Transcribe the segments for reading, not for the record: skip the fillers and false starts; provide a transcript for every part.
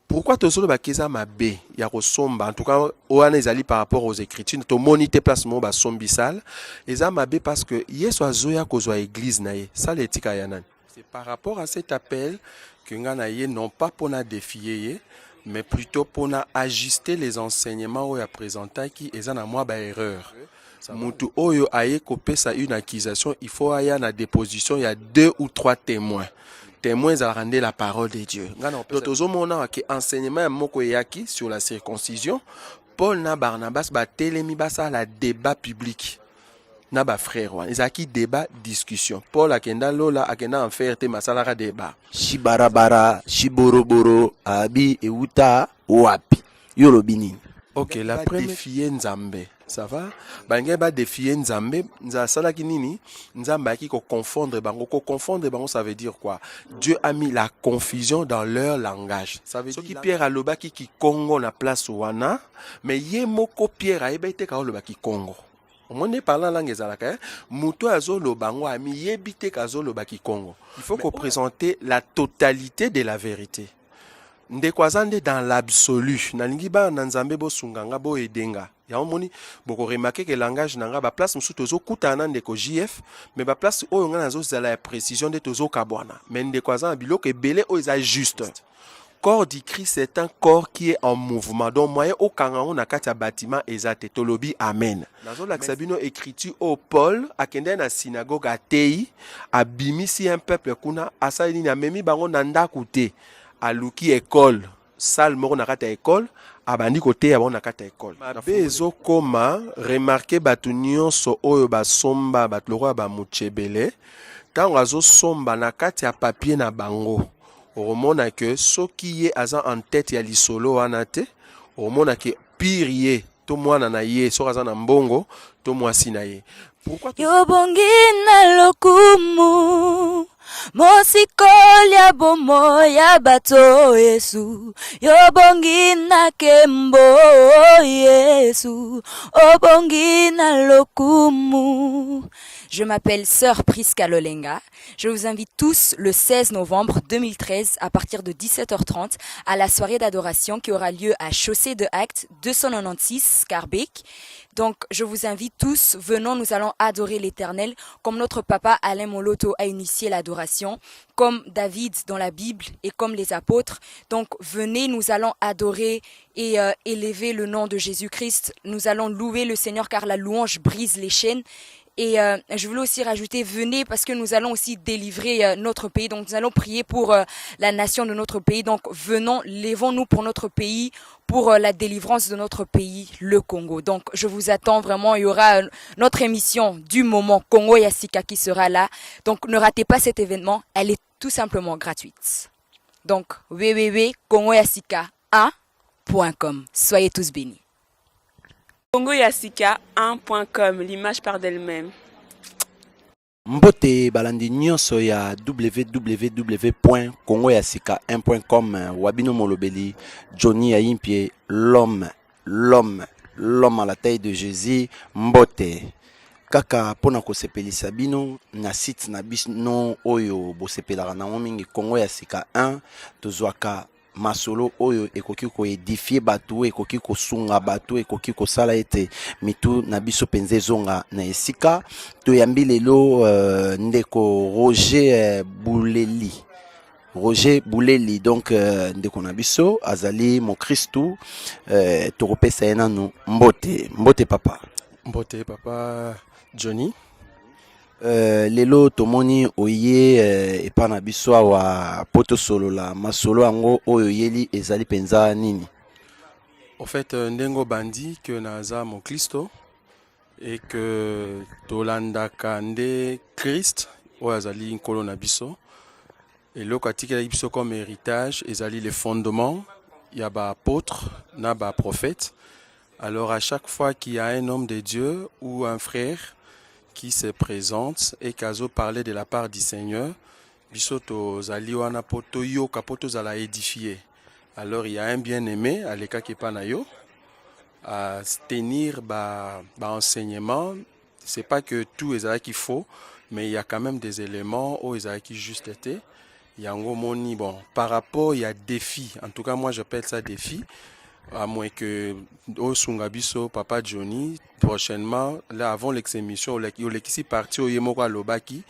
Pourquoi tu as keza mabe ya kosomba en tout cas oana ezali par rapport aux écritures to monite place mo ba sombisal eza mabe parce que yeso azoya kozwa église na ye ça l'étika ya nani c'est par rapport à cet appel que ngana ye non pas pour na défier ye mais plutôt pour na ajuster les enseignements ou ya présenter qui eza na moi ba erreur mutu oyo aye kopesa une accusation il faut aya na déposition il y a 2 ou 3 témoins témoins à rendre la parole de Dieu. Ngana que enseignement moko yaki sur la circoncision, Paul na Barnabas ba telemi basa la débat public. Na ba frère wa, ezaki débat discussion. Paul akenda lola akenda en faire te masala débat. Shibarabara, shiboroboro, abi euta wapi. Yolobini. OK, la première défier Nzambe. Ça va? Bange ba défier Nzambe, nza sala kinini, Nzambe aki ko confondre bango, ça veut dire quoi? Dieu a mis la confusion dans leur langage. Ça veut dire qui Pierre alobaki ki Congo na place wana, mais ye moko Pierre ayebete ka olobaki Congo. On est parlant langue ezalaka, muto azolo bango ami yebite ka zolobaki Congo. Il faut qu'on présente la totalité de la vérité. Ndekwazande dans l'absolu nalingi ba na Nzambe bo sunganga bo edenga ya omoni boko remarquer que langage nanga ba place musu tozo kutana ndeko JF mais ba place oyo nga nazo zala ya précision de tozo kabwana mais ndekwazana biloko ebele o eza juste corps du Christ c'est un corps qui est en mouvement donc moyen au kangango na kati ya bâtiment ezate tolobi amen nazo lakisa bino écriture au Paul akende na synagogue atei abimisi un peuple kuna asali na memi bango na ndaku te aluki école salle moko na kata école abandi côté ya bona kata école bezo koma remarquer batu nyonso oyo basomba batu loko ba muchebele tango azo somba na kati ya papier na bango omona que soki ye aza en tête ya lisolo wana te omona que pire ye to mwana na ye soki aza na mbongo to mwasi na ye pourquoi yobongi na lokumu Mosikolia bomo ya bato Yesu Yobongi na kembo Yesu Obongi na lokumu. Je m'appelle Sœur Priska Lolenga. Je vous invite tous le 16 novembre 2013 à partir de 17h30 à la soirée d'adoration qui aura lieu à Chaussée de Actes 296 Scarbeck. Donc, je vous invite tous, venons, nous allons adorer l'Éternel, comme notre papa Alain Moloto a initié l'adoration, comme David dans la Bible et comme les apôtres. Donc, venez, nous allons adorer et élever le nom de Jésus-Christ. Nous allons louer le Seigneur car la louange brise les chaînes. Et je voulais aussi rajouter, venez parce que nous allons aussi délivrer notre pays. Donc, nous allons prier pour la nation de notre pays. Donc, venons, lèvons-nous pour notre pays, pour la délivrance de notre pays, le Congo. Donc, je vous attends vraiment. Il y aura notre émission du moment Congo Yassika qui sera là. Donc, ne ratez pas cet événement. Elle est tout simplement gratuite. Donc, www.congoyassika1.com. Soyez tous bénis. CongoYassika1.com, l'image par d'elle-même. Mbote balandi nyonso ya www.congoyassika1.com wabino molobeli Johnny Ayimpie l'homme à la taille de Jésus mbote kaka pona kosepelisa bino na site na bino oyo bosepelaka na mingi Congo Yassika 1 tozwaka masolo oyo ekoki ko édifier batu ekoki ko sunga batu ekoki ko sala ete mitu na biso penze zonga na esika to yambi lelo ndeko Roger Bouleli donc ndeko na biso azali mo Christou to kopesa nanu mbote papa Johnny lelo tomoni oye epa na biso awa poto solo la masolo yango oyo yeli ezali penza nini. En fait ndengo bandi que naza mon Christo et que tolandaka nde Christ oyo azali nkolo na biso et loko atikela biso comme héritage ezali les fondements ya ba apôtre na ba prophète. Alors à chaque fois qu'il y a un homme de Dieu ou un frère qui se présente et qu'azo parler de la part du Seigneur, bisoto zaliwana poto yo kapoto zala édifier. Alors il y a un bien-aimé à l'éka qui pas na yo à tenir ba enseignement. C'est pas que tout est là qu'il faut, mais il y a quand même des éléments où ils qui juste été Yango moni, bon, par rapport, il y a défi. En tout cas, moi, j'appelle ça défi. À moins que au Sungabiso, Papa Johnny, prochainement, là, avant l'exémission, il est ici parti au Yemoko Lobaki,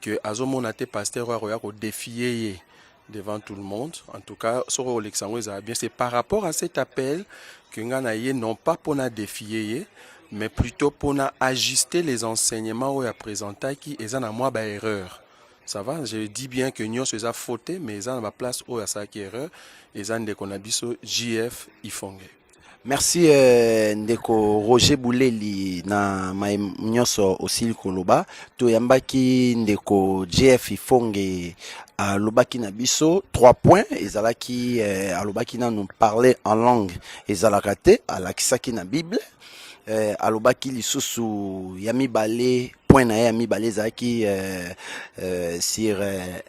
que Azomon a été pasteur au défier devant tout le monde. En tout cas, sur Alexandre bien, c'est par rapport à cet appel que Nganaye non pas pour na défier, mais plutôt pour na ajuster les enseignements où il a présenté qui est en moi ba erreur. Ça va, je dis bien que nous sommes fautés, mais ils ont ma place où il y a ça qui est erreur. Ils ont des konabiso JF Ifonge. Merci ndeko Roger Bouleli na nyonso aussi koloba to yambaki ndeko JF Ifonge alobaki na biso 3 points ezalaki alobaki na nous parler en langue ezalaka te alakisaki na Bible alobaki lisusu ya mibale point na ya mibale ezalaki sur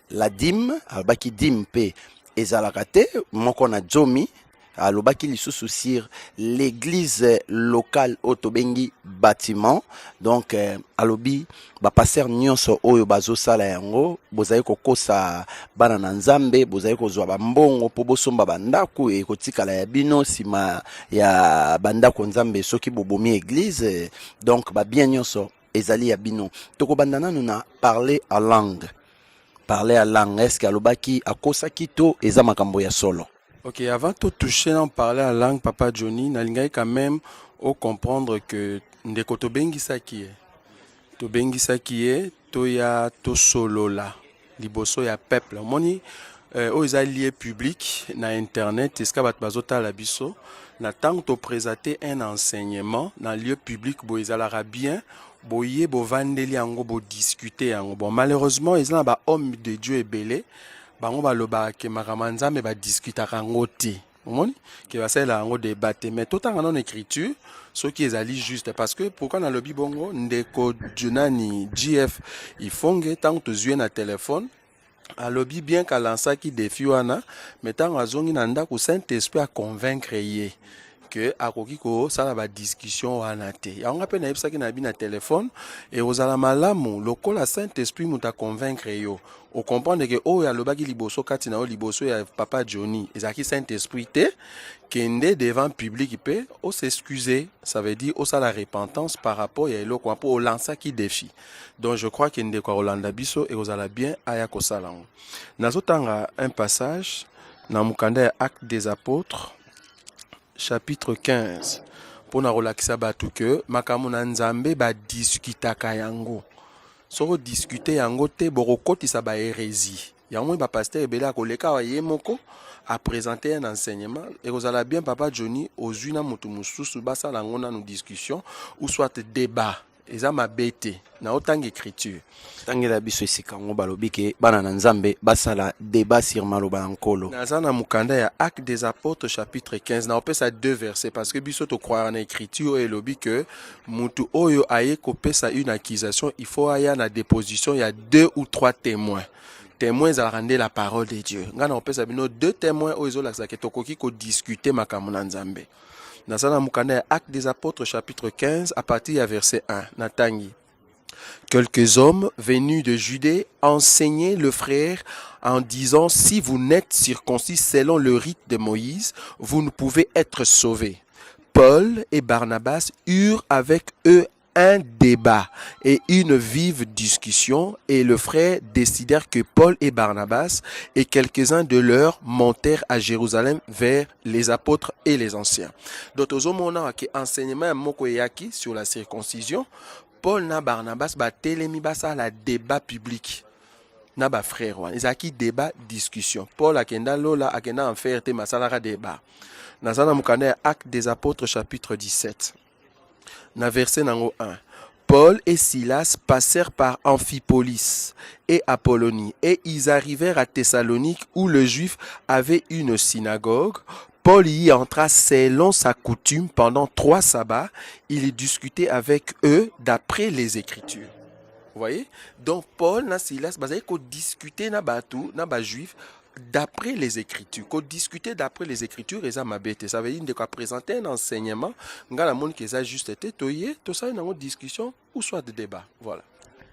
la dîme alobaki dîme pe ezalaka te moko na jomi alobaki lisusu sur l'église locale otobengi bâtiment donc alobi ba pasteur nyonso oyo bazosala yango bozali kokosa bana na nzambe bozali kozwa bambongo po bosomba bandako e kotikala ya bino sima ya bandako nzambe soki bobomi église donc ba bien nyonso ezali ya bino toko bandana na parler en langue est-ce que alobaki akosaki to eza makambo ya solo. Ok, avant de toucher en parler à la langue, Papa Johnny, n'alingay quand même au comprendre que ndeko tobengi sa qui est, to ya to solo la, liboso ya peuple. Moni, aux alliés publics na internet, est-ce qu'abat bazota la biso, na tant to présenter un enseignement dans lieu public, bo izalara bien, boye bo vandeli ango bo discuter ango. Bon, malheureusement, ils ont ba homme de Dieu est belé. Bango baloba ke maramanza me ba discuter kango te omoni ke basala ngo débattre mais tout en écriture ce qui est ali juste parce que pourquoi na lobi bongo ndeko Junani GF Ifonge tant to zue na téléphone a lobby bien qu'à lancer qui défi wana mais tant azongi na ndako Saint-Esprit à convaincre yé que akoki ko sala ba discussion wana te ya nga pe na yebisa ki na bi na téléphone et ozala malamu lokola Saint-Esprit muta convaincre yo o comprendre que o ya lobaki liboso kati na o liboso ya Papa Johnny ezaki Saint-Esprit te kende devant public pe o s'excuser ça veut dire o sala repentance par rapport ya eloko pour o lancer qui défi donc je crois kende ko Rolanda biso et ozala bien aya ko sala nazotanga un passage na mukanda ya Actes des Apôtres chapitre 15 pour na relaxer batu que makamu na nzambe ba discutaka yango soko discuter yango te borokotisa ba hérésie yango ba pasteur ebele akoleka wa ye moko a présenter un enseignement et kozala bien Papa Johnny ozwi na mutu mususu basala ngo na nous discussion ou soit débat eza mabete na otanga écriture tangela biso esika ngo balobi ke bana na nzambe basala débat sur maloba nkolo naza na mukanda ya Actes des Apôtres chapitre 15 na opesa 2 versets parce que biso to croire en écriture et lobi que mutu oyo aye kopesa une accusation il faut aya na déposition il y a 2 ou 3 témoins à rendre la parole de Dieu ngana opesa bino 2 témoins oyo zolakisa ke tokoki ko discuter makambo na nzambe. Nazana mukanda Actes des Apôtres chapitre 15 à partir du verset 1 natangi. Quelques hommes venus de Judée enseignaient le frère en disant si vous n'êtes circoncis selon le rite de Moïse, vous ne pouvez être sauvés. Paul et Barnabas eurent avec eux un débat et une vive discussion et le frère décidèrent que Paul et Barnabas et quelques-uns de leurs montèrent à Jérusalem vers les apôtres et les anciens. D'autres hommes qui enseignement moko yaki sur la circoncision, Paul na Barnabas ba telemi basa la débat public. Na ba frère wan, ezaki débat discussion. Paul akenda lola akenda en faire te masalara débat. Nazana mukanda Actes des Apôtres chapitre 17. Na verset nango 1. Paul et Silas passèrent par Amphipolis et Apollonie et ils arrivèrent à Thessalonique où le juif avait une synagogue. Paul y entra selon sa coutume pendant 3 sabbats. Il discutait avec eux d'après les Écritures. Vous voyez? Donc Paul na Silas bazali ko discuter na batu na ba juif d'après les Écritures. Qu'on discuter d'après les Écritures, ça m'a bête. Ça veut dire qu'on présenter un enseignement, on a monde qui a juste été toyé, tout ça, une discussion ou soit de débat. Voilà.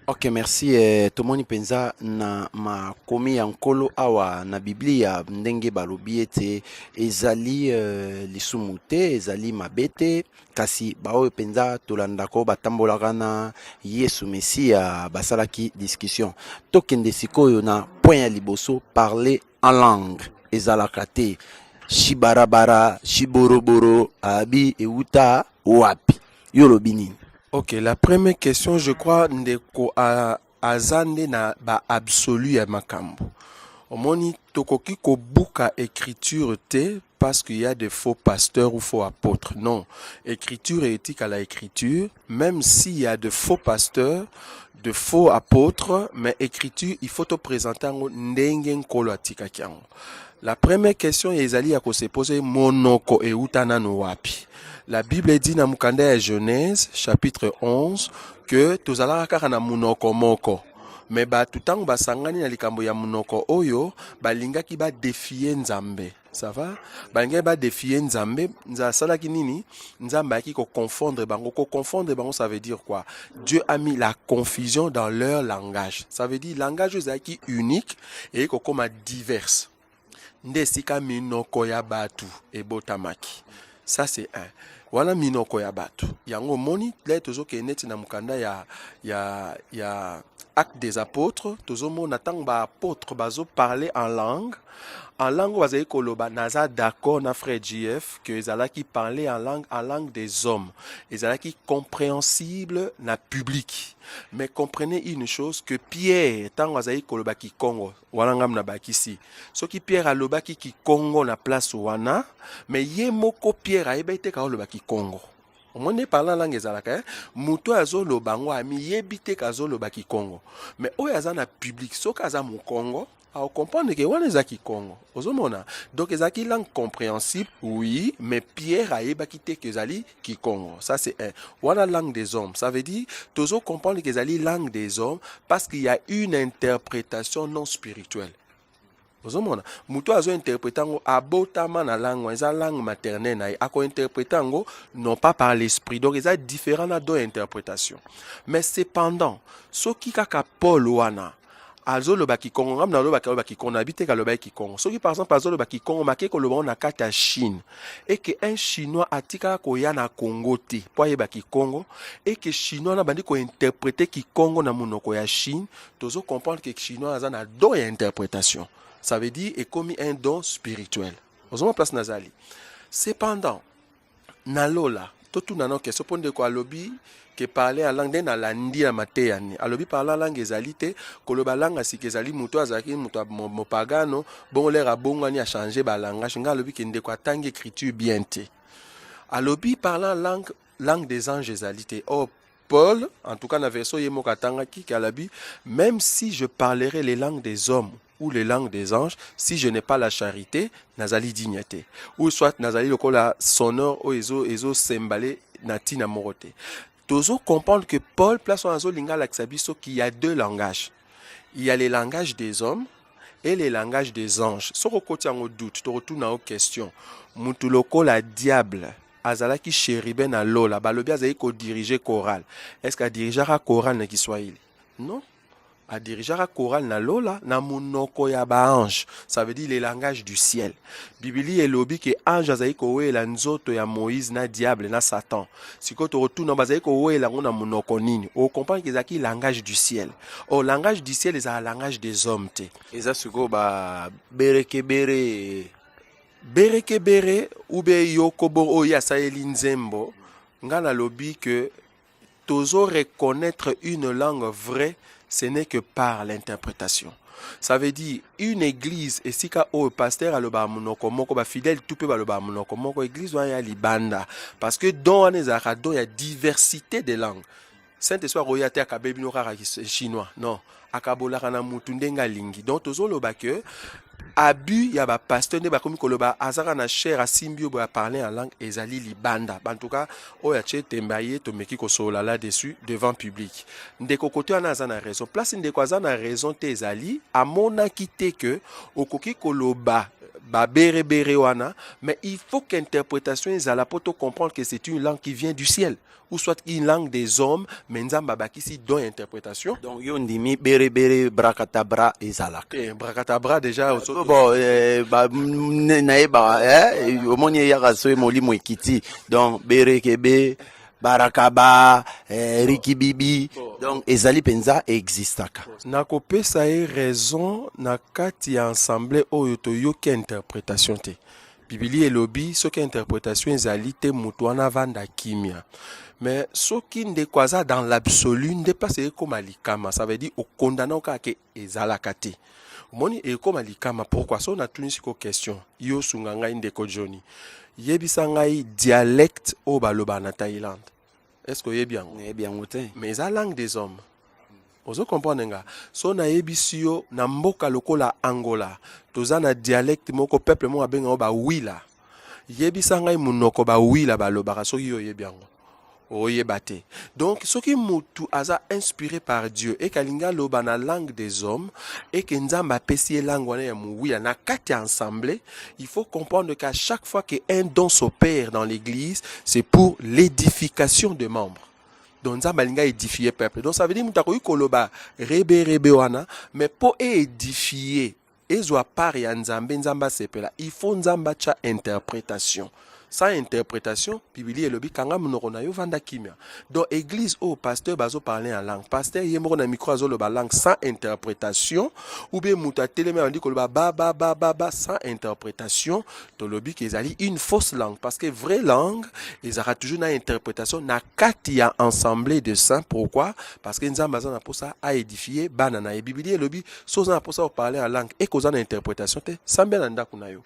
Ok, merci. Tomoni penza na makomi ya nkolo awa na Biblia ndenge balobi ete ezali lisumu te, ezali mabe te, kasi baoyo penza tolandako batambolaka na Yesu Mesia basalaki discussion. Tokende sikoyo na point ya liboso, parler en langue ezalaka te. Shibarabara, shiboroboro, abi euta wapi. Yo lobi nini? Ok, la première question, je crois, ndeko azande na ba absolu ya makambo. Omoni tokoki ko buka écriture te parce qu'il y a des faux pasteurs ou faux apôtres. Non, écriture est éthique à la écriture, même s'il y a de faux pasteurs, de faux apôtres, mais écriture, il faut te présenter en ndenge nkolo atika kiango. La première question ezali ya ko se poser monoko e utana no wapi. La Bible dit dans Mukanda ya Genèse, chapitre 11, que tozalaka kaka na munoko moko. Mais tutango basangani na likambo ya munoko oyo, balingaki ba défier Nzambe. Ça va? Balingaki ba défier Nzambe, nzasalaki nini? Nzambe aki ko confondre bango. Ko confondre bango, ça veut dire quoi? Dieu a mis la confusion dans leur langage. Ça veut dire langage ezaki unique et ko koma divers. Ndesika minoko ya batu e botamaki. Ça c'est un. Wana minoko ya batu. Yango moni le tozo keneti na mukanda ya acte des apôtres, tozo mona tang ba apôtre bazo parler en langue. En langue bazali koloba naza d'accord na frère JF que ezalaki parler en langue des hommes. Ezalaki compréhensible na public. Mais comprenez une chose que Pierre tang bazali koloba ki Congo. Wana ngam na bakisi. Soki Pierre alobaki ki Congo na place wana, mais ye moko Pierre ayeba ite ka oloba ki Congo. Omone parlant langue ezalaka, muto azolo bango ami yebite kazolo baki Congo. Mais oyo aza na public soka aza mu Congo, a comprendre que wana ezaki Congo. Ozomona. Donc ezaki langue compréhensible, oui, mais Pierre ayebaki te que ezali ki Congo. Ça c'est un. Wana langue des hommes, ça veut dire tozo comprendre que ezali langue des hommes parce qu'il y a une interprétation non spirituelle. Ozomona muto azo interprétango abotama na langue eza langue maternelle na ako interprétango non pas par l'esprit, donc eza différent na do interprétation. Mais cependant soki kaka Paul wana azolo baki Congo ngam na lo baki Congo habite ka lo baki Congo, soki par exemple azolo baki Congo make ko lo na kata Chine et que un chinois atika ko ya na Congo te po ye baki Congo et que chinois na bandi ko interpréter ki Congo na munoko ya Chine, tozo comprendre que chinois aza na do ya interprétation. Ça veut dire est comme un don spirituel. Ozoma place nazali. Cependant, nalola, tout nano que se pone de quoi lobby que parler en langue na landi na mateyani. Alobi parler en langue ezalite, koloba langue asiki ezali muto azaki muto mopagano, bon l'air a bongani a changer ba langage, nga alobi ke ndeko atangi écriture bien te. Alobi parler en langue des anges ezalite. Oh Paul, en tout cas dans verso yemo katanga ki kalabi, même si je parlerai les langues des hommes ou les langues des anges, si je n'ai pas la charité, nazali dignité. Ou soit nazali lokola sonore ou ezo sembale nati na morote. Tozo comprendre que Paul place en azo linga laksabiso qu'il y a deux langages. Il y a les langages des hommes et les langages des anges. Soko koti en doute, to retourne aux questions. Mutu lokola diable. Azalaki chérubin na lola, balobi azali ko diriger chorale. Est-ce qu'à dirigera chorale na Kiswahili? Non. A dirigera chorale na lola na munoko ya ba ange. Ça veut dire les langages du ciel. Bibili elobi ke ange azali ko wela nzoto ya Moïse na diable na Satan. Siko to retourne bazali ko wela ngona munoko nini. O comprendre que zaki langage du ciel. O langage du ciel est un langage des hommes te. Eza siko ba berekebere Berekebere ou be yokobo o ya saeli nzembo. Ngana lobi que tozo reconnaître une langue vraie, ce n'est que par l'interprétation. Ça veut dire une église et si ka o pasteur aloba munoko moko ba fidèle tout peut aloba munoko moko église wa ya libanda parce que dans anezaka do ya diversité de langues. Saint-Esprit royate akabebi no kaka chinois. Non, akabolaka na mutu ndenga lingi. Donc tozo loba que abus ya ba pasteur ne ba komi koloba azaka na cher asimbio ba parler en langue ezali libanda. En tout cas, oya che tembaye to meki ko sola là dessus devant public. Ndeko kote ana azana raison. Place ndeko azana raison te ezali amona kite que okoki koloba ba bere bere wana, mais il faut qu'interprétation ezala poto comprendre que c'est une langue qui vient du ciel ou soit une langue des hommes, mais nzamba bakisi don interprétation. Donc yo ndimi bere bere brakatabra ezalaka. Brakatabra déjà Bon naeba omoni yaka so molimo ekiti. Donc bere kebe barakaba rikibibi. Donc ezali penza existaka. nakopesa ye raison na kati ya ensemble oyo toyoki interprétation te. Bibili elobi soki interprétation ezali te mutu wana vanda kimia. Mais soki ndeko aza dans l'absolu nde pase ekoma likama, ça veut dire okondana oka ke ezalaka te. Omoni ekoma likama, pourquoi so na tuni siko question yo sunga ngai ndeko Johnny yebisa ngai dialecte o baloba na Thaïlande. Est-ce que yebi yango? Yebi yango te. Mais eza langue des hommes. Ozo comprendre nga. So na yebisi yo na mboka lokola Angola, toza na dialecte moko peuple mo abenga o ba wila. Yebisa ngai munoko ba wila balobaka soki yo yebi yango. Oyebate. Donc, ce qui mutu aza inspiré par Dieu et kalinga loba na langue des hommes et que nzamba pesi langue wana ya muwia na kati ensemble, il faut comprendre qu'à chaque fois qu'un don s'opère dans l'église, c'est pour l'édification des membres. Donc nzamba linga édifier peuple. Donc ça veut dire mutako koloba rebe wana, mais pour édifier ezwa part ya nzambe nzamba sepela, il faut nzamba cha interprétation. Sans interprétation, Bibli elobi kanga munoko na yo vanda kimia. Donc église au pasteur bazo parler en langue. Pasteur yemoko na micro azo loba langue sans interprétation ou bien muta teleme andi ko loba ba sans interprétation, to lobi ke ezali une fausse langue parce que vraie langue ezara toujours na interprétation na kati ya ensemble de saints. Pourquoi? Parce que nzamba za na posa a édifier bana na Bibli elobi so za na posa parler en langue et koza na interprétation te sambe na ndako na yo.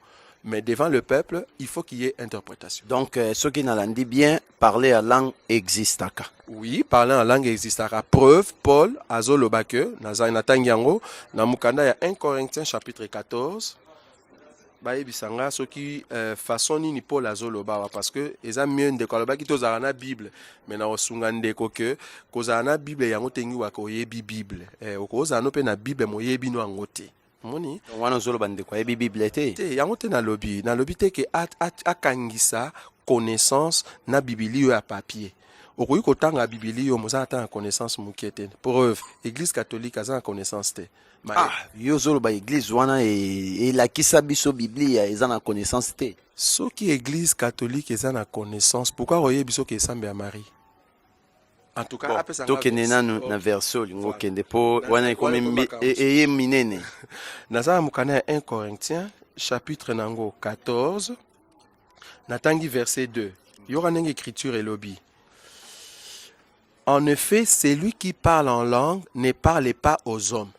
Mais devant le peuple, il faut qu'il y ait interprétation. Donc, ceux qui n'ont dit bien, parler en langue existaka. Oui, parler en langue existaka. Preuve, Paul, Azolobake, Natangiango, Namukanda, il y a 1 Corinthiens chapitre 14. Baye bisanga, ceux qui façon ni Paul Azoloba, parce que ils ont mieux de koloba qui tozara na Bible. Mais na osungande ko que kozara na Bible yango tengi wa ko yebi Bible. Okoza no pe na Bible mo yebi no angote. Moni wana zolo bande kwa Bible te yango te na lobi te ke akangisa connaissance na bibilio ya papier okoyi kotanga bibilio moza ata na connaissance mukete. Preuve église catholique aza na connaissance te yo zolo ba église wana e la kisa biso biblia eza na connaissance te. Soki église catholique eza na connaissance, pourquoi roye biso ke sambe ya Marie? En tout cas, donc na verso lingo kende po wana ikomi eye minene. Naza mukana 1 Corinthiens chapitre nango 14 natangi verset 2. Yora nenge écriture elobi. En effet, celui qui parle en langue ne parle pas aux hommes,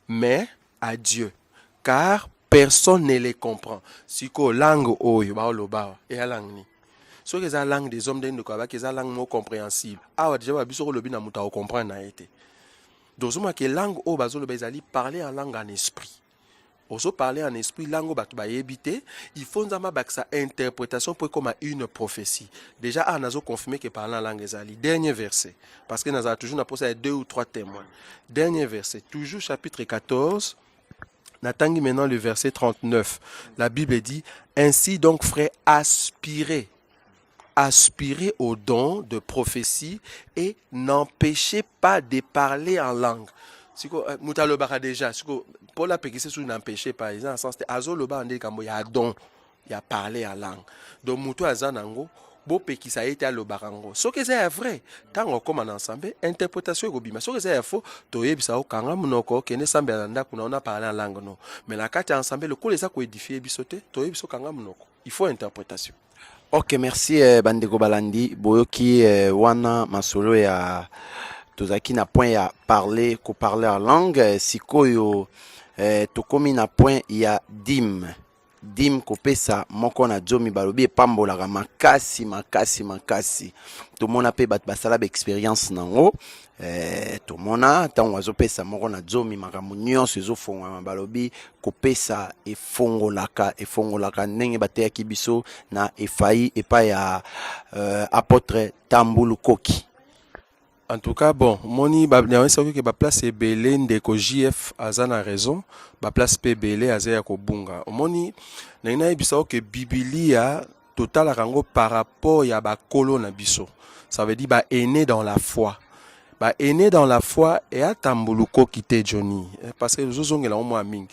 mais à Dieu, car personne ne les comprend. Siko langue oyo ba loba e langue ni. So que la langue des hommes de quoi que la langue non compréhensible. Ah déjà ba biso lobi na muta o comprendre na été. Donc moi que langue o bazo le bezali parler en langue en esprit. Oso parler en esprit langue ba ba yebité, il faut nzama ba sa interprétation pour comme une prophétie. Déjà on a confirmé que parler en langue ezali. Dernier verset parce que nous avons toujours posé 2 ou 3 témoins. Dernier verset, toujours chapitre 14. Natangi maintenant le verset 39. La Bible dit ainsi donc frères aspirez au don de prophétie et n'empêchez pas de parler en langue. Siko mutalobaka déjà, siko Paul a péquissé sur n'empêchez pas, ils ont sens de azoloba ande kambo ya don, ya parler en langue. Donc muto azanango bo péquissa été à lobarango. Ce que c'est vrai, tant on comme ensemble, interprétation gobima. Ce que c'est faux, toyebisa o kanga munoko kene sambe nda kuna on a parlé en langue non. Mais la carte ensemble le ko les a ko édifier bisote, toyebiso kanga munoko. Il faut interprétation. Ok, merci Bandeko Balandi. Boyoki wana masolo ya tozaki na point ya parler en langue. Sikoyo tokomi na point ya dim kopesa moko na jomi balobi epambolaka makasi. Tomona pe bat basala ba expérience nango. Tomona tango azopesa moko na jomi makambo nyonso ezofongwa balobi kopesa efongolaka ndenge bateyaki biso na efai epa ya apôtre Tambulu Koki. En tout cas, bon, moni que ba place ebele ndeko JF aza na raison, ba place pe ebele aza ya kobunga. Moni na ebisa que Biblia total rango par rapport ya ba kolo na biso. Ça veut dire ba aîné dans la foi. Ba aîné dans la foi et atambuluko kité Johnny parce que nous zongela au moins ming.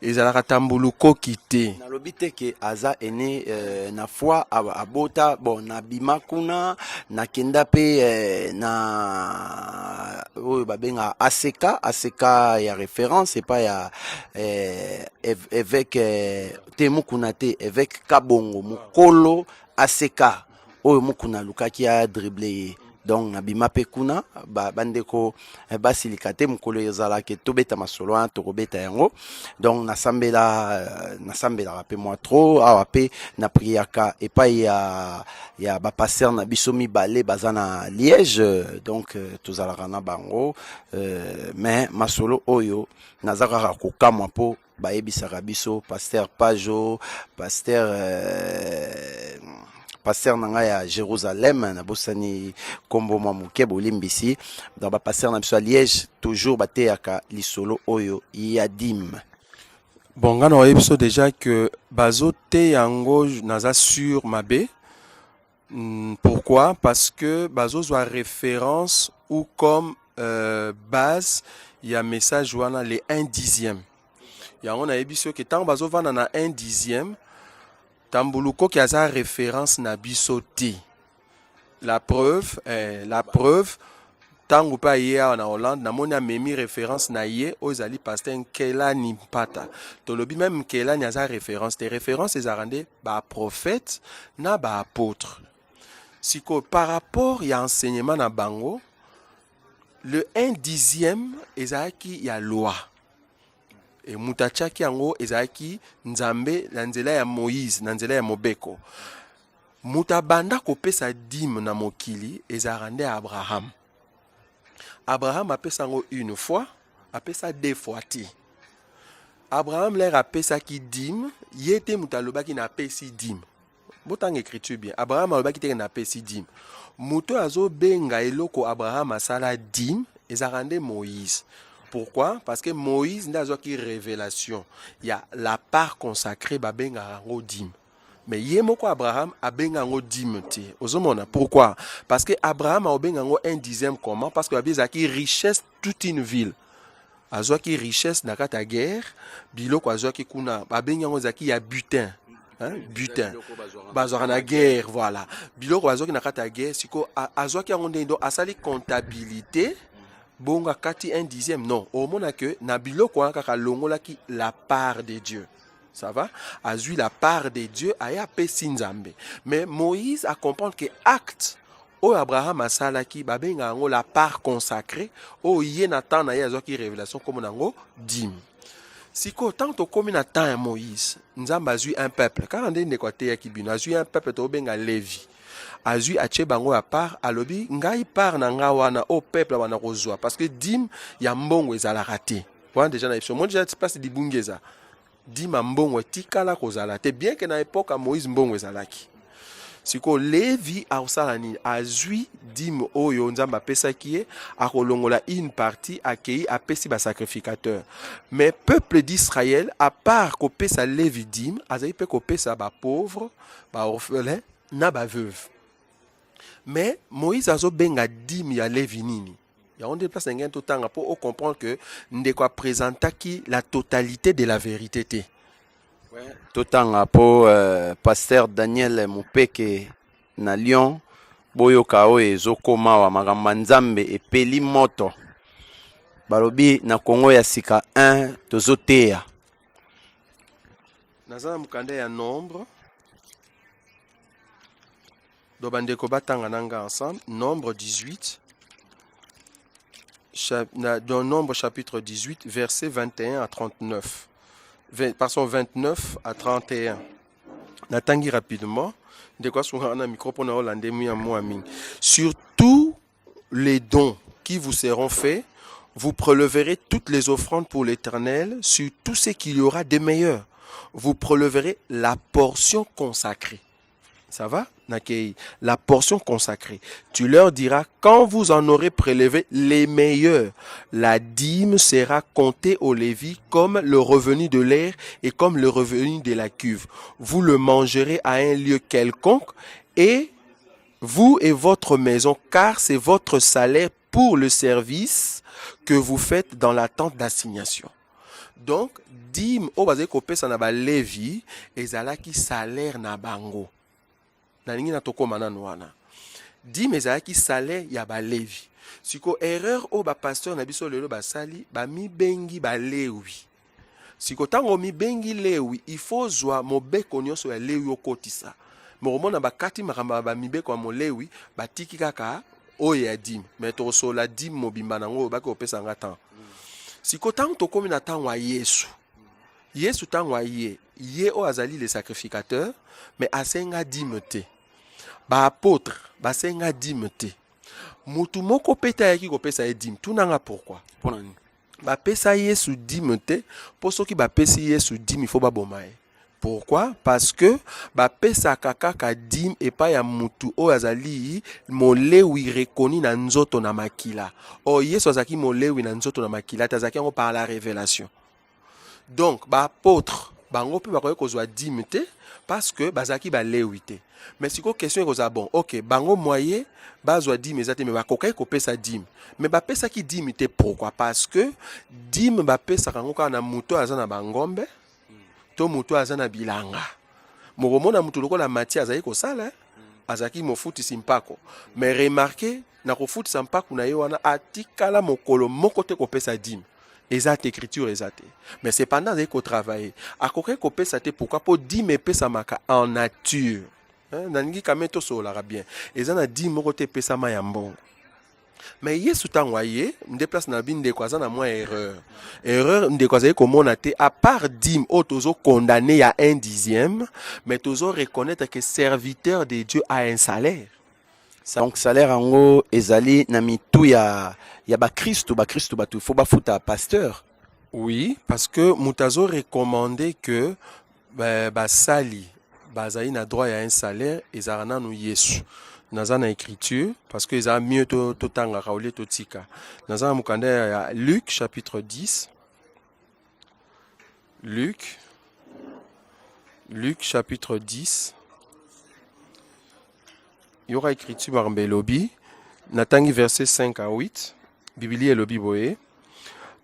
Ezalaka tambuluko kité. Na lobite ke aza ene na foi abota bon na bima kuna na kenda pe na oyo babenga ACK ya référence et pas ya avec temukuna te avec kabongo mukolo ACK oyo mukuna lukaki a dribbler. Donc nabima pe kuna bandeko basilika te mukolo ezalaka tobeta masolo an tokobeta yango donc nasambela pe moi trop awa pe na priaka epai ya ba passer na biso mibale bazana Liège donc tozalaka na bango mais masolo oyo nazaka kokamwa po bayebisaka biso pasteur Pajo pasteur nanga ya Jérusalem na bosani kombo mamuke bolimbisi dans ba pasteur na biso à Liège toujours bateaka lisolo oyo yadim. Bon ngana wa biso déjà que bazote yango naza sur mabe. Pourquoi? Parce que bazo soit référence ou comme base il y a message wana les 1/10. Yango na biso que tant bazo vana na 1/10 tambuluko qui a sa référence na bisoté. La preuve, tango pa hier en Hollande, na moni a memi référence na ye ozali pasteur Kelani Mpata. Tolobi même Kelani a sa référence. Des références les a rendé ba prophète na ba apôtre. Siko par rapport ya enseignement na bango, le 1/10 ezaki ya loi. Et mutachaki yango ezaki nzambe na nzela ya Moïse na nzela ya Mobeko. Mutabanda kopesa dîme na mokili ezarande Abraham. Abraham apesa yango une fois, apesa deux fois ti. Abraham leur apesa ki dîme, yete mutalobaki na pesi dîme. Botang écriture bien. Abraham alobaki te na pesi dîme. Muto azo benga eloko Abraham asala dîme ezarande Moïse. Pourquoi? Parce que Moïse n'a pas de révélation. Il y a la part consacrée à Bengango Dim. Mais Yemoko Abraham a Bengango Dim. Pourquoi? Parce que Abraham a Bengango 1/10 comment? Parce qu'il y a une richesse toute une ville. Azo qui richesse dans la guerre, biloko azo qui kuna, Bengango zaki ya butin. Butin. Bazora na guerre, voilà. Biloko azo qui na kata guerre, siko azo qui a ondendo asali comptabilité. Bonga kati 1/10 non au mona que na biloko kaka longola ki la part de Dieu, ça va azui la part de Dieu aya pesi nzambe. Mais Moïse a comprendre que acte o Abraham asalaki babenga ngo la part consacrée o ye na temps na ye azoki révélation comme nango dim. Siko tant to komi na temps ya Moïse nzambe azui un peuple quand on est côté ya kibino azui un peuple to benga Lévi. Azui ache bango à part alobi ngai par na nga wana au peuple wana kozwa parce que dim ya mbongo ezala raté. Voilà déjà na ipso moi déjà tu passes di bungeza dim mbongo tikala kozala te bien que na époque à Moïse mbongo ezalaki. Siko Lévi a osalani azui dim oyo nzamba pesa kié a kolongola une partie accueilli a pesi ba sacrificateur. Mais peuple d'Israël à part ko pesa Lévi dim azai pe ko pesa ba pauvre ba orphelin na ba veuve. Mais Moïse a benga dim ya Lévi nini. Ya on déplace un tout temps pour comprendre que ndeko présenta qui la totalité de la vérité té. Ouais. Tout temps pour pasteur Daniel Mupeke na Lyon boyoka o ezokoma wa magamba nzambe epeli moto. Balobi na Kongo ya sika 1 tozoteya. Nazana mukande ya nombre Dobandeko batanga nanga ensemble, Nombre 18, dans Nombre chapitre 18, versets 21 à 39. Passons 29 à 31. Natangi rapidement. De quoi sur un micro pour sur tous les dons qui vous seront faits, vous préleverez toutes les offrandes pour l'Éternel, sur tout ce qu'il y aura de meilleur. Vous préleverez la portion consacrée. Ça va? Nakei. La portion consacrée. Tu leur diras, quand vous en aurez prélevé les meilleurs, la dîme sera comptée au Lévi comme le revenu de l'air et comme le revenu de la cuve. Vous le mangerez à un lieu quelconque et vous et votre maison, car c'est votre salaire pour le service que vous faites dans la tente d'assignation. Donc, dîme, au basé kopé ça na ba Lévi, ezalaki salaire na bango. Nalingi na toko manano wana. Dîme ezalaki salaire ya ba Lévi. Siko erreur o ba pasteur na biso lelo basali, ba mi bengi ba Léwi. Siko tango mi bengi Léwi, il faut zwa mobeko nyonso ya Léwi okotisa. Moromona bakati makamba ba mibeko ya molewi, batiki kaka oyo ya dîme. Mais to so la dîme mobimba nango baki opesa nga temps. Siko tango tokomi na tango ya Yesu. Yesu tango ye o azali le sacrificateur, mais asenga dîme te. Ba apôtre, basenga dîme te. Mutu moko peta yaki kopesa ye dîme. Tunanga pourquoi? Ba pesa Yesu dîme te, pour ceux qui ba pesi Yesu dîme, il faut ba bomaye. Pourquoi? Parce que ba pesa kaka dîme et pas ya mutu o azali molewi rekoni na nzoto na makila. O Yesu azaki molewi na nzoto na makila, tazaki ngo par la révélation. Donc ba apôtre bango pe bakoye kozwa dîme te parce que bazaki ba lewi te. Mais si ko question koza bon, OK, bango moyen bazwa dîme ezate mais bakokai ko pesa dîme. Mais ba pesa ki dîme te pourquoi? Parce que dîme ba pesa kango kana muto azana bangombe. To mutu azana bilanga. Moromona mutu lokola mati azali kosala, azaki mofuti simpako. Mais remarquez, na kofuti simpako na ye wana atikala mokolo moko te kopesa dîme. Ezate écriture ezate. Mais cependant azali ko travailler. Akoke kopesa te pourquoi? Po dîme pesa maka en nature. Naningi kameto solara bien. Ezana dîme moko te pesa ma ya mbongo. Mais Yesu tangwaye, m'déplace na bin de kwazana moi erreur. Erreur m'dékwazaye komona te à part dîme o tozo condamné à 1/10, mais tozo reconnaître que serviteur de Dieu a un salaire. Donc salaire ango ezali na mitu ya ba Christ batu faut ba futa pasteur. Oui, parce que mutazo recommandé que ba sali bazali na droit à un salaire ezarana no Yesu. Naza na écriture parce que ça mieux to tanga kaole to tika. Naza mukanda ya Luc chapitre 10. Luc chapitre 10. Il y aura écriture par Mbelobi. Natangi verset 5 à 8. Bibli et Lobi boé.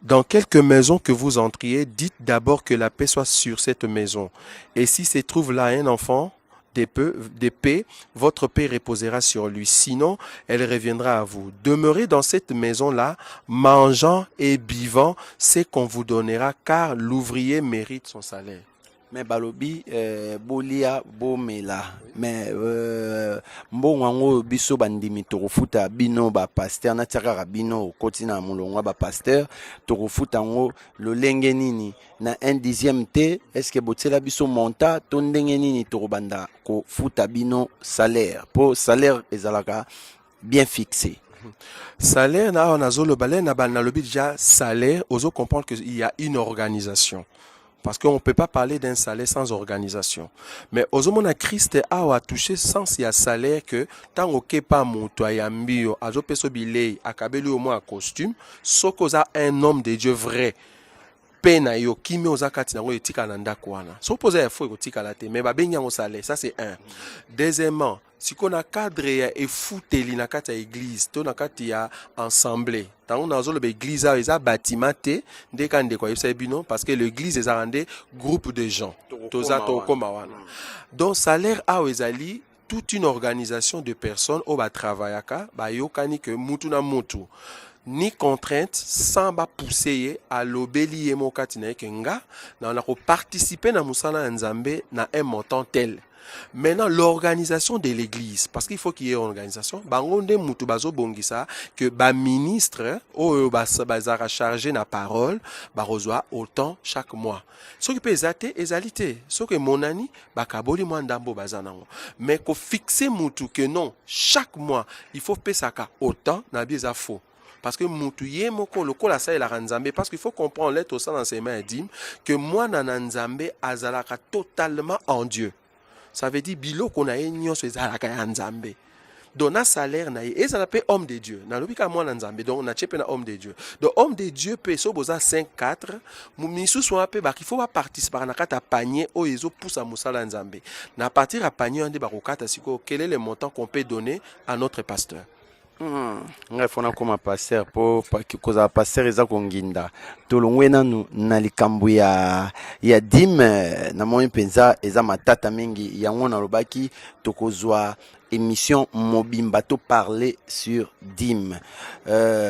Dans quelque maison que vous entriez, dites d'abord que la paix soit sur cette maison. Et si se trouve là un enfant d'épée, votre paix reposera sur lui. Sinon, elle reviendra à vous. Demeurez dans cette maison-là, mangeant et buvant ce qu'on vous donnera, car l'ouvrier mérite son salaire. Mais balobi bolia bomela mais mbongo biso bandimi tokofuta bino ba pasteur na tiaka bino kotina mulongo ba pasteur tokofuta ngo lolenge nini na 1/10 te. Est-ce que botela biso monta to ndenge nini tokobanda ko futa bino salaire pour salaire ezalaka bien fixé. Salaire na onazo le balai na lobi déjà salaire ozo comprendre que il y a une organisation. Parce qu'on ne peut pas parler d'un salaire sans organisation. Mais au moment où Christ a touché sans y salaire que tant que pas muto ya mbio azo peso bilei akabeli au moins costume sokoza un homme de Dieu vrai pena yo kimi oza kati nango etika na ndako wana. So poser il faut etika la te mais ba benga ngo salaire, ça c'est un. Deuxièmement, si qu'on a cadre et fouteli na kati ya église, to na kati ya assemblée. Tant on a zo le église a eza bâtiment te ndeka ndeko yebisa bino parce que l'église eza rende groupe de gens. Toza to koma wana. Donc salaire a ezali toute une organisation de personnes au ba travaillaka ba yokani que mutu na mutu. Ni contrainte sans ba pousser à l'obéli mo kati na kenga na on a participer na musala nzambe na un montant tel. Maintenant, l'organisation de l'église, parce qu'il faut qu'il y ait une organisation, bangonde mutu bazo bongisa que ba ministre o bazara chargé na parole ba reçoit autant chaque mois. Ce qui peut ezalité, ce que monani ba kaboli mwandambo bazanango. Mais ko fixer mutu que non, chaque mois, il faut payer ça autant na bieza faux. Parce que mutuye moko lokola sa la nzambe parce qu'il faut comprendre l'être au sein d'enseignement dîme que moi na nzambe azalaka totalement en Dieu. Ça veut dire biloko na ye nyonso ezalaka ya nzambe. Donc na salaire na ye ezala pe homme de Dieu. Na lobi ka mwana nzambe donc na chepe na homme de Dieu. Donc homme de Dieu pe so boza 5-4 misusu wa pe ba qu'il faut participer na kata panier o ezo poussa musala nzambe. Na partir à panier ande ba kokata siko quel est le montant qu'on peut donner à notre pasteur. Ngai fona koma pasteur po koza pasteur eza konginda tolongwe nanu na likambo ya dîme na moyo penza eza matata mingi yango na lobaki tokozwa émission mobimba to parler sur dîme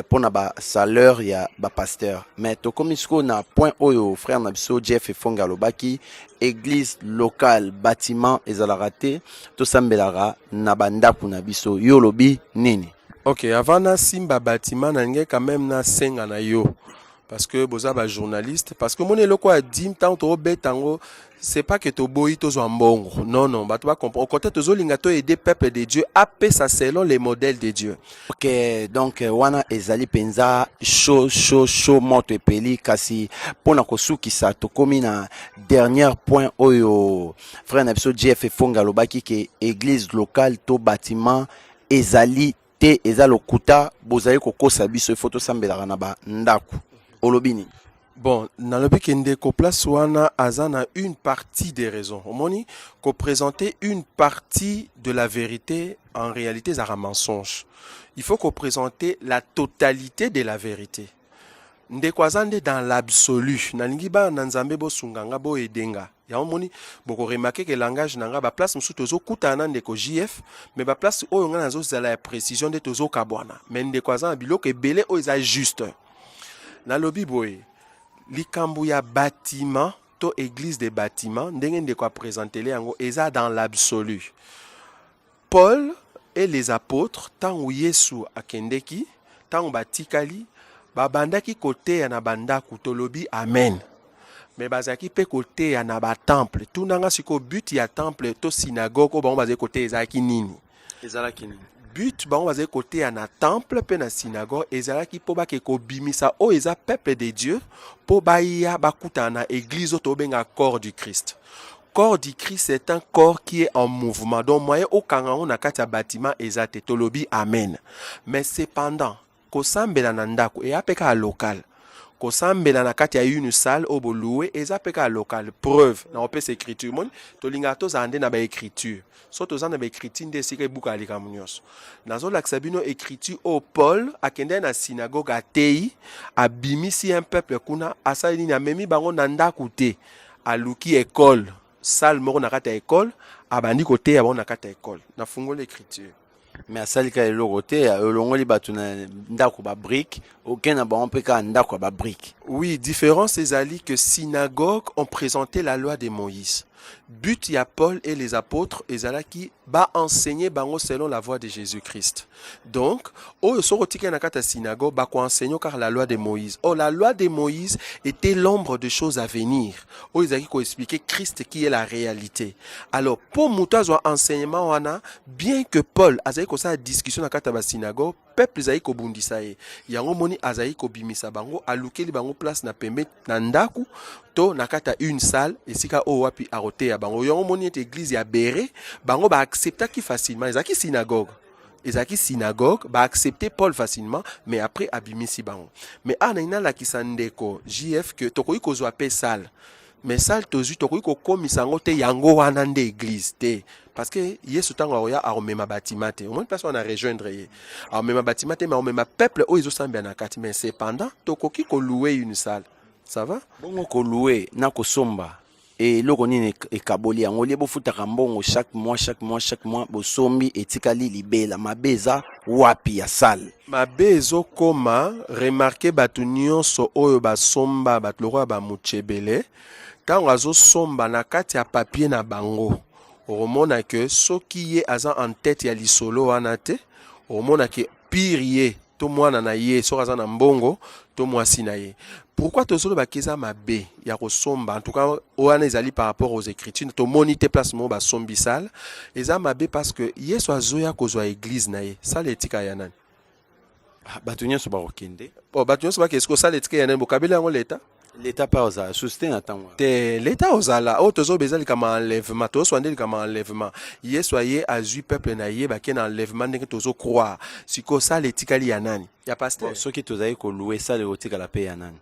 pona ba salaire ya ba pasteur mais to komisiko na point oyo frère na biso Jeff Efonga lobaki église locale bâtiment ezala raté to sambelara na bandako na biso yo lobi nini. Ok, avant na simba bâtiment na quand même na senga na yo parce que boza ba journaliste parce que mon eloko a dim tant to betango c'est pas que to boyi to mbongo non ba to ba comprendre au côté to zolinga to aider peuple de Dieu à paix ça selon les modèles de Dieu. Ok, donc wana ezali penza show moto epeli kasi pona kosukisa tokomi na dernier point oyo frère na biso Jeff Efonga lobaki ke église locale to bâtiment ezali te eza lokuta bozali kokosa biso photo sambelaka na ba ndaku olobini. Bon, dans le but ndeko place wana azana une partie des raisons. Omoni ko présenter une partie de la vérité en réalité c'est un mensonge. Il faut qu'on présenter la totalité de la vérité. Ndeko azande dans l'absolu. Nalingi ba nanzambe bo sunganga bo edenga. Ya omoni boko remarquer que langage nanga ba place musu tozo kutana ndeko JF mais ba place oyo nga nazo zala la précision de tozo kabwana. Mais ndeko azana biloko ebele o eza juste. Na lobi boye likambu ya bâtiment to église de bâtiment ndenge ndeko a présenter les yango eza dans l'absolu. Paul et les apôtres tant ou Yesu akendeki tant batikali babandaki kote ya na bandako tolobi amen. Mais bazaki pe kote ya na ba temple tout nanga siko but ya temple to synagogue o bango bazaki kote ezaki nini Ezalaki nini but bango bazaki kote ya na temple pe na synagogue ezalaki po bake ko bimisa o eza peuple de Dieu po baya bakuta na église to benga corps du Christ. Corps du Christ c'est un corps qui est en mouvement donc moyen au kangango na kati ya bâtiment ezate tolobi amen. Mais cependant kosambela na ndako e apeka local kosambela na kati ya une salle obo loué eza peka local preuve na opesa écriture mon tolinga to zande na ba écriture so to zande ba écriture nde sika ebuka alika munyoso nazo lakisa bino écriture o Paul akende na synagogue atei abimisi un peuple kuna asali ni amemi bango na ndako te aluki école salle moko na kati ya école abandi kote ya bango na kati ya école na fungo l'écriture. mais asalika eloko te olongoli bato na ndako ba brique aucun na bango mpe kaka ndako ba brique. Oui, différence ezali que synagogue ont présenté la loi de Moïse. But ya Paul et les apôtres ezalaki ba enseigner bango selon la voie de Jésus-Christ. Donc, oyo sorotika na kata synagogue ba ko enseigner car la loi de Moïse. Oh, la loi de Moïse était l'ombre de choses à venir. Oyo ezalaki ko expliquer Christ qui est la réalité. Alors, pour mutazwa enseignement wana, bien que Paul azali ko sa discussion na kata ba synagogue, peuple ezali ko bundisa ye. Yango moni azali ko bimisa bango alukeli bango place na pembe na ndaku to na kata une salle esika o wapi arote ya bango yango moni ete église ya Béré bango ba acceptaki facilement ezaki synagogue ba accepter Paul facilement mais après abimisi bango mais ana ina la kisandeko JF que tokoyi kozwa pe salle mais salle tozu tokoyi ko komisa ngo te yango wana nde église te parce que Yesu tango aroya aromema bâtiment te au moins personne a rejoindre ye aromema bâtiment te mais aromema peuple o ezo sambia na kati mais cependant tokoki ko louer une salle ça va bongo ko louer na ko somba et loko nini ekaboli yango liebo futaka mbongo chaque mois bosombi etikali libela mabeza wapi ya salle mabezo koma remarquer batu nyonso oyo basomba batu loko ba muchebele tango azo somba na kati ya papier na bango omona que soki ye aza en tête ya lisolo wana te omona que pire ye to mwana na ye soki aza na mbongo to mwasi na ye. Pourquoi tozolo bakeza mabe ya kosomba en tout cas wana ezali par rapport aux écritures to monite place mo ba sombi sale eza mabe parce que Yesu azoya kozwa église na ye sale etika ya nani bato nyonso bakokende bato nyonso bakese ko sale etika ya nani bokabeli yango leta L'état pas aux soutien attends. te l'état ozala o tozobeza likama enlèvement tozoswande likama enlèvement ye soye azwi peuple na ye bake na enlèvement ndenge tozokroire sikoyo sala etikali ya nani ya paster Ceux qui tozali ko louer ça le otika la paix nani.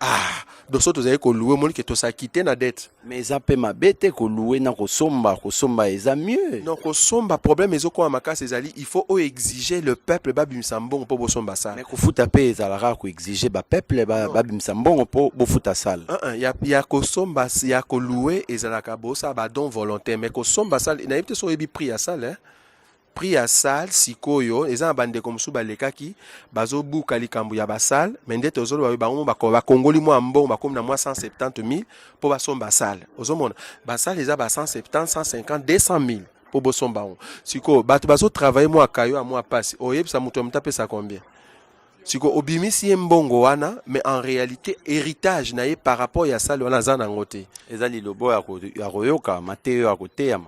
donc so tozali koluwe omoni ke tosakite na dette Mais eza pe mabete ko louer na ko somba eza mieux. donc kosomba problème ezokoma makasi ezali il faut exiger le peuple babimisa mbongo mpo bosomba sala Mais ko futa pe ezalaka ko exiger ba peuple ba bimisa mbongo po bo futa sala. ya kosomba ya koluwe ezalaka bosa badon volontaire mais kosomba sala nayebi te so oyebi prix ya sala prix ya sale sikoyo eza na bandeko mosusu balekaki bazobuka likambo ya basale me nde tozoloba bango bakongoli mwa mbongo bakomi na mwa 170 000 mpo basomba sale ozomona basale eza ba 170 150 200 000 mpo bosomba yango sikoyo bato bazotravaille mwa kayo ya mwa pasi oyebisa moto ya moto apesa combien sikoyo obimisi ye mbongo wana mais en réalité héritage na ye par rapport ya sale wana aza nango te Eza lilobo ya koyoka mateyo ya koteyama.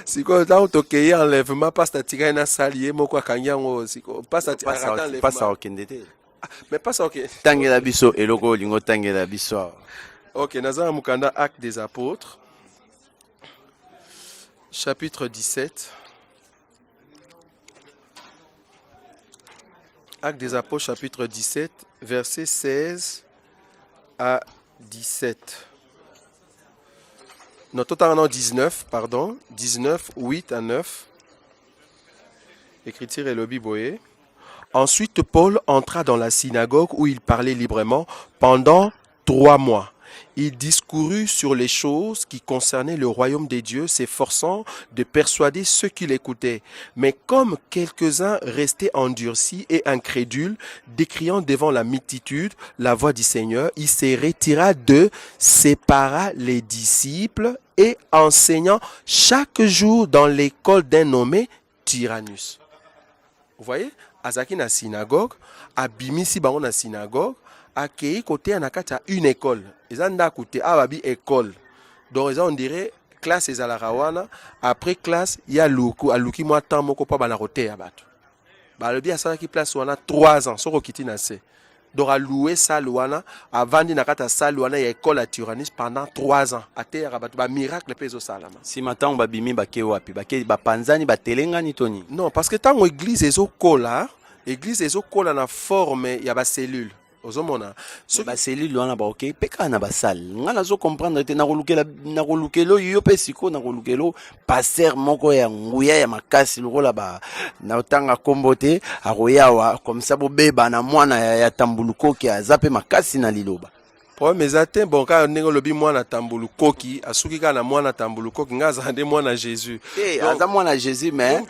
sikoyo ntango tokei enlèvement pasta atikali na sali ye moko akangi yango sikoyo pasta Pasa okende te. mais pasta ok Tangela biso eloko olingo tangela biso. ok naza na mokanda acte des apôtres chapitre 17 acte des apôtres chapitre 17 versets 16 à 17 non totalement 19 pardon 19 8 à 9 écriture et lobby boye. Ensuite Paul entra dans la synagogue où il parlait librement pendant 3 mois. Il discourut sur les choses qui concernaient le royaume des dieux, s'efforçant de persuader ceux qui l'écoutaient. Mais comme quelques-uns restaient endurcis et incrédules, décriant devant la multitude la voix du Seigneur, il se retira d'eux, sépara les disciples et enseignant chaque jour dans l'école d'un nommé Tyrannus. Vous voyez, azaki na synagogue, abimisi bango na synagogue, akei côté na kati ya une école. Eza ndako te ababi école. Donc eza on dirait classe ezalaka wana, après classe ya luku aluki mwa temps moko pa bana koteya bato. Balobi asalaki place wana 3 ans soko kiti na se. Donc a loué salle wana, avandi na kati ya salle wana ya école à Tyrannus pendant 3 ans. Ateyaka bato ba miracle pe zo salama. Si matango babimi bake wapi bake bapanzani batelengani toni. Non, parce que tango église ezokola, église ezokola na forme ya ba cellule. Ozomona So ba cellule wana ba OK peka na ba salle. Nga nazo comprendre te na kolukelo yo pe siko na kolukelo passer moko ya nguya ya makasi lokola ba na otanga kombote akoyawa comme ça bo beba na mwana ya tambuluko ki azape makasi na liloba. problème eza te bon kaka ndenge olobi mwana tambulu koki asuki kaka na mwana tambulu koki nga aza nde mwana Jésus aza mwana Jésus mais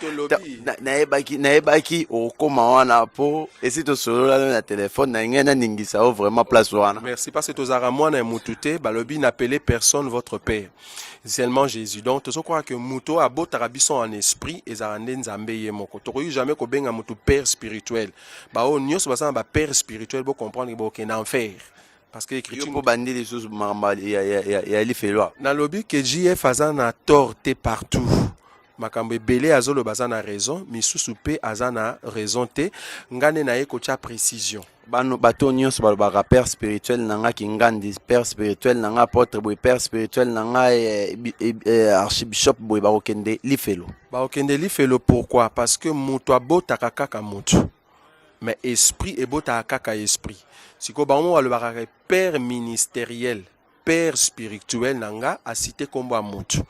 nayebaki okoma wana po esi tosolola na telefone na ngai naningisa o vraiment place wana. Merci parce que tozalaka mwana ya mutu te balobi n'appelez personne votre père seulement Jésus. Donc tozokroire que mutu abotaka biso en esprit ezalaka nde nzambe ye moko tokoki jamais kobenga mutu père spirituel bao nyonso baza na ba père spirituel bo comprendre ke bokende en enfer. Parce que écriture pour bandi les choses ya lifelwa nalobi que JF aza na tort te partout makambo ebele azoloba aza na raison misusu pe aza na raison te ngane na ye kotia précision bano bato nyonso balobaka père spirituel nanga kingandi père spirituel nanga apôtre boye père spirituel nanga archbishop boye bakokende lifelo pourquoi parce que mutu abotaka kaka mutu mais esprit ebotaka kaka esprit siko bango balobaka père ministériel père spirituel nanga asite kombo ya mutu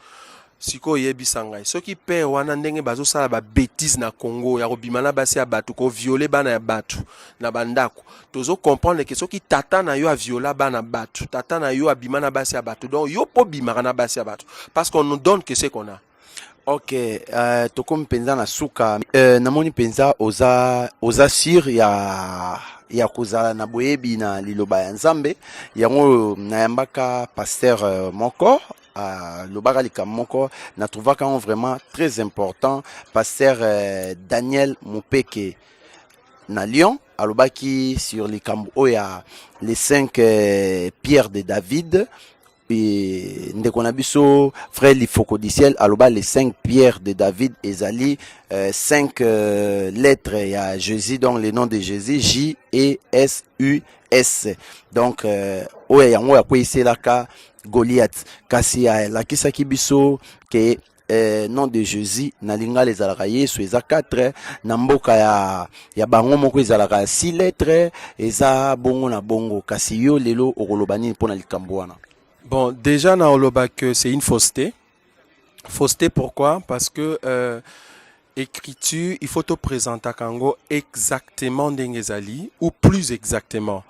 siko yebisa ngai soki père wana ndenge bazosala ba bêtise na Congo ya kobima na basi ya bato ko violer bana ya bato na bandako tozo comprendre que soki tata na yo a viola bana bato tata na yo abima na basi ya bato donc yo po bima na basi ya bato parce qu'on nous donne que ce qu'on a. Ok, tokomi penza na suka namoni penza oza sir ya kozala na boyebi na liloba ya Nzambe yango nayambaka pasteur moko lobaka likambo moko na trouvaka vraiment très important pasteur Daniel Mupeke na Lyon alobaki sur likambo oya les 5 pierres de David ndeko na biso frère Lifoko du ciel aloba les 5 pierres de David ezali 5 lettres ya Jésus donc le nom de Jésus J E S U S donc oya yango ya kweselaka Goliath kasi lakisaki biso ke nom de Jésus na lingala ezalaka Yesu eza 4 na mboka ya bango moko ezalaka 6 lettres eza bongo na bongo kasi yo lelo okoloba nini mpona likambo wana? Bon, déjà, na oloba que c'est une fausseté. Fausseté pourquoi? Parce que écriture, il faut te présenter à Kango exactement d'Engezali, ou plus exactement.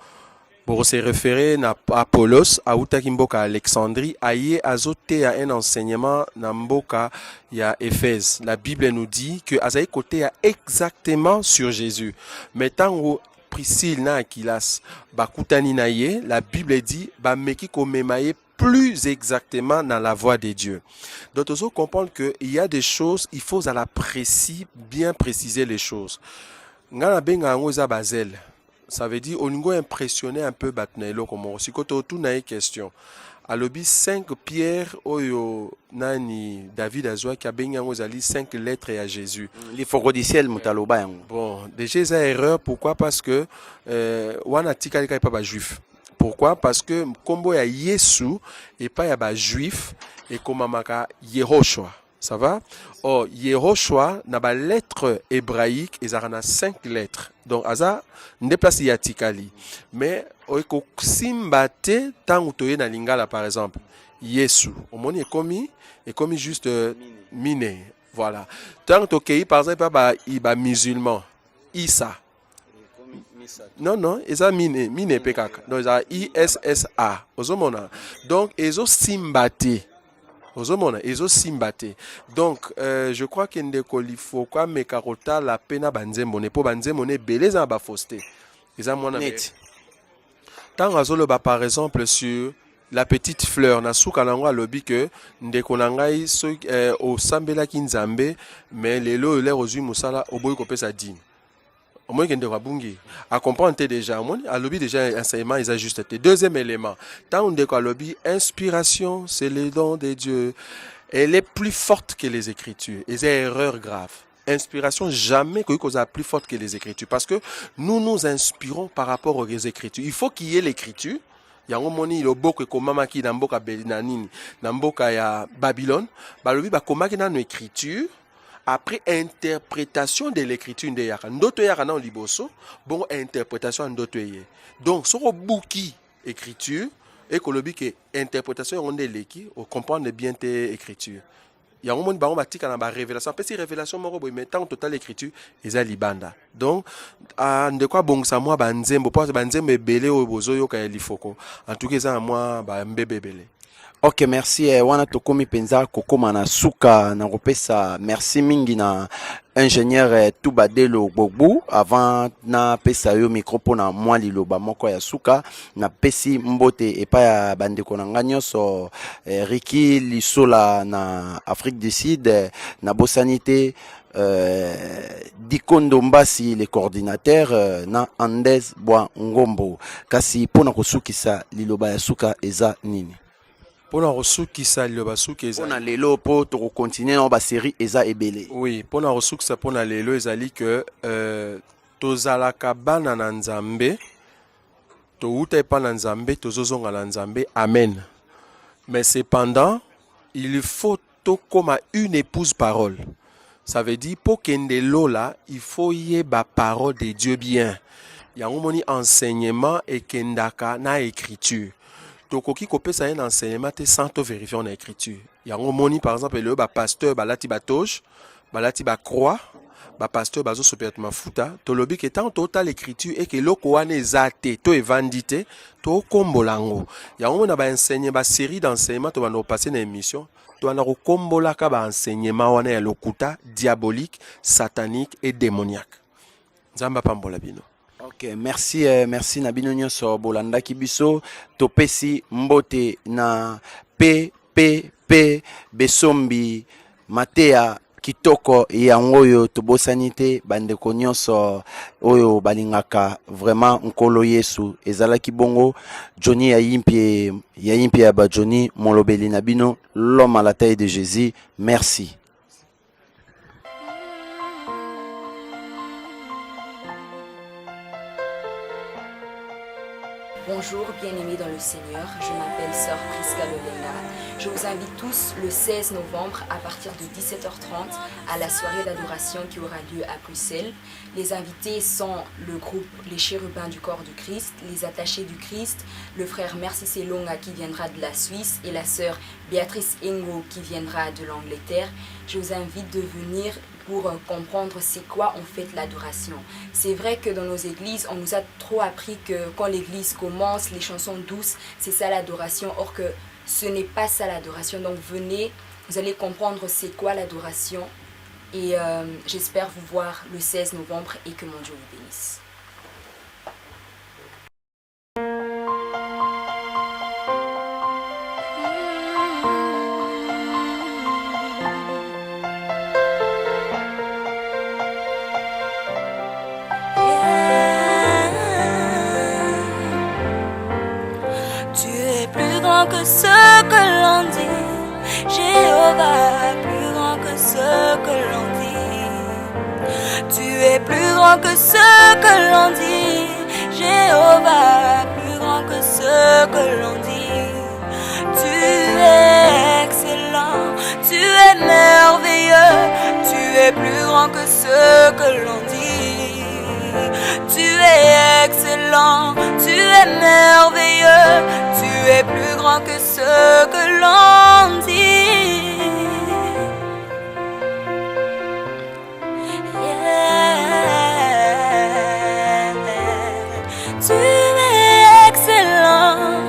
Pour se référer à Apollos, à Outakimboka, Alexandrie, aïe azoté à un enseignement Namboka, il y a Éphèse. La Bible nous dit que Azaï côté a exactement sur Jésus. Mais tant Priscille na Aquilas, bakutani na ye, la Bible dit, ba meki komemaye plus exactement dans la voie de Dieu. Donc, il faut comprendre qu'il y a des choses, il faut à la bien préciser les choses. Ngana benga ngoza bazel. Ça veut dire, on doit impressionner un peu Batnailo comme aussi. Quand on a une question. Alobi 5 pierres, oyo nani David Azoua qui a benga ngozali 5 lettres à Jésus. Lifoko du ciel mutaloba yango. Bon, déjà, c'est une erreur. Pourquoi? Parce que, wana tika n'est pas juif. Pourquoi? Parce que kombo ya Yesu et pas ya juif et komamaka Yehoshua. Ça va? Oh, Yehoshua n'a pas lettre hébraïque et ça en a 5 lettres. Donc, aza n'déplace yatikali. Mais, oiko simbate tant utoye na lingala par exemple. Yesu. Au monde est commis juste miné. Voilà. Tant que par exemple, iba musulman. Issa. Non, ils ont mine pekaka. Donc, ils ont ISSA. Donc, ils ont simbate. Ils ont simbate. Donc, je crois qu'il faut quoi, mais carota la pena banzemone. Pour banzemone, belé za ba fausseté. Ils ont mon net. Tant azolo ba par exemple sur la petite fleur, na souka nangwa lobi que ndeko nangai so au sambela kinzambe, mais lelo le ozui musala oboy kopesa dîme. Au moins qu'il y a comprendre déjà, à lobby déjà enseignement ils ajustent. Deuxième élément, tant on dit qu'à lobby inspiration, c'est le don de Dieu. Elle est plus forte que les Écritures. Et c'est une erreur grave. Inspiration jamais que soit plus forte que les Écritures, parce que nous nous inspirons par rapport aux Écritures. Il faut qu'il y ait l'Écriture. Il y a un moment il beaucoup comme mama qui dans boka belinanini, dans boka ya Babylone, ba lobby ba komaki na écriture. Après interprétation de l'écriture de yaka ndoto yaka na liboso bon interprétation ndoto yé donc sur bouki écriture et kolobi que interprétation on est leki on comprendre bien tes écritures il y a un monde ba on batika na ba révélation après si révélation moko boy mais tant total écriture eza libanda donc ndekwa bongsa moi ba nzembo parce ba nzembo ebele o bozo yoka Lifoko en tout cas eza moi ba mbebebele. Ok, merci. Wana tokomi penza kokoma na suka na kopesa merci mingi na ingénieur Toubadelo Gbogbo avant na pesa yo micro pona mwa liloba moko ya suka na pesi mbote epa ya bandeko na nyonso Ricky Lisola na Afrique du Sud na bosanité Dikondo Mbasi le coordinateur na Andes Bwa Ngombo kasi pona kosukisa liloba ya suka eza nini? Pour la ressource qui s'allie le basou qui est pour la lelo pour continuer dans la série eza ebele. Oui, pour la ressource ça pour la lelo ezali que tozalaka bana na nzambe to uta pa na nzambe tozozonga na nzambe amen. Mais cependant il faut to comme une épouse parole. Ça veut dire pour kende lola il faut y ba parole de Dieu bien. Il y a un moni enseignement et kendaka na écriture. Tokoki kopesa un enseignement sans te vérifier en écriture. Il y a un moni par exemple le pasteur balati batoge, balati ba croix, ba pasteur bazo sopetement futa, to lobi que tant total écriture et que loko wane zate, to evandite, to kombolango. Il y a un ba enseigner ba série d'enseignements to bano passer na émission, to na kombola ka ba enseignement wana ya lokuta diabolique, satanique et démoniaque. Nzamba pambola bino. Ok, merci, merci Nabino Nyonso Bolanda Kibiso, Topesi Mbote na PPP Besombi Matea kitoko yango oyo tobosani te bandeko nyonso oyo balingaka vraiment nkolo Yesu ezalaki bongo Johnny yayimpie ya ba Johnny molobeli na bino l'homme à la taille de Jésus. Merci. Bonjour, bien-aimés dans le Seigneur, je m'appelle Sœur Prisca Lolenga. Je vous invite tous le 16 novembre à partir de 17h30 à la soirée d'adoration qui aura lieu à Bruxelles. Les invités sont le groupe Les Chérubins du Corps du Christ, les Attachés du Christ, le frère Merci Selonga qui viendra de la Suisse et la sœur Béatrice Engo qui viendra de l'Angleterre. Je vous invite de venir pour comprendre c'est quoi en fait l'adoration. C'est vrai que dans nos églises, on nous a trop appris que quand l'église commence, les chansons douces, c'est ça l'adoration. Or que ce n'est pas ça l'adoration. Donc venez, vous allez comprendre c'est quoi l'adoration. Et j'espère vous voir le 16 novembre et que mon Dieu vous bénisse. Que ce que l'on dit, Jéhovah, plus grand que ce que l'on dit. Tu es plus grand que ce que l'on dit, Jéhovah, plus grand que ce que l'on dit. Tu es excellent, tu es merveilleux, tu es plus grand que ce que l'on dit. Tu es excellent, tu es merveilleux, tu es plus grand que ce que l'on dit. Yeah. Tu es excellent,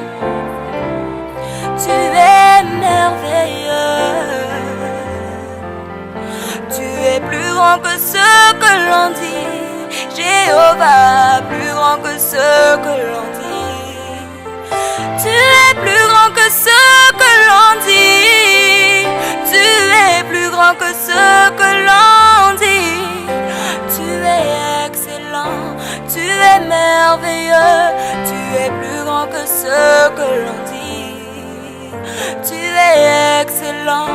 tu es merveilleux, tu es plus grand que ce que l'on dit, Jéhovah, plus grand que ce que l'on dit. Tu es plus grand que ce que l'on dit. Tu es plus grand que ce que l'on dit. Tu es excellent, tu es merveilleux. Tu es plus grand que ce que l'on dit. Tu es excellent,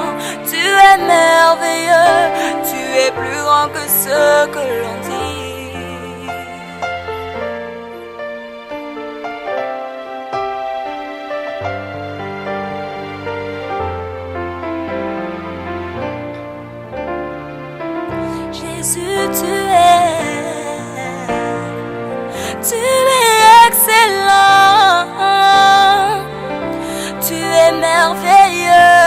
tu es merveilleux. Tu es plus grand que ce que l'on dit. Tu es excellent, tu es merveilleux,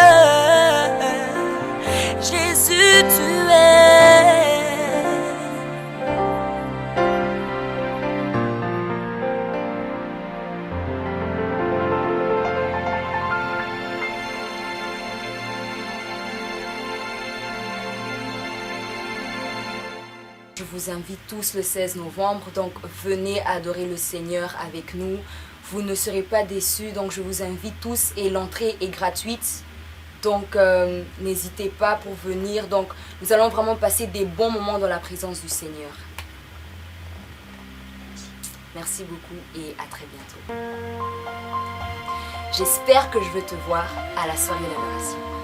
Jésus tu es. Je vous invite tous le 16 novembre, donc venez adorer le Seigneur avec nous. Vous ne serez pas déçus, donc je vous invite tous et l'entrée est gratuite. Donc n'hésitez pas pour venir. Donc nous allons vraiment passer des bons moments dans la présence du Seigneur. Merci beaucoup et à très bientôt. J'espère que je vais te voir à la soirée d'adoration.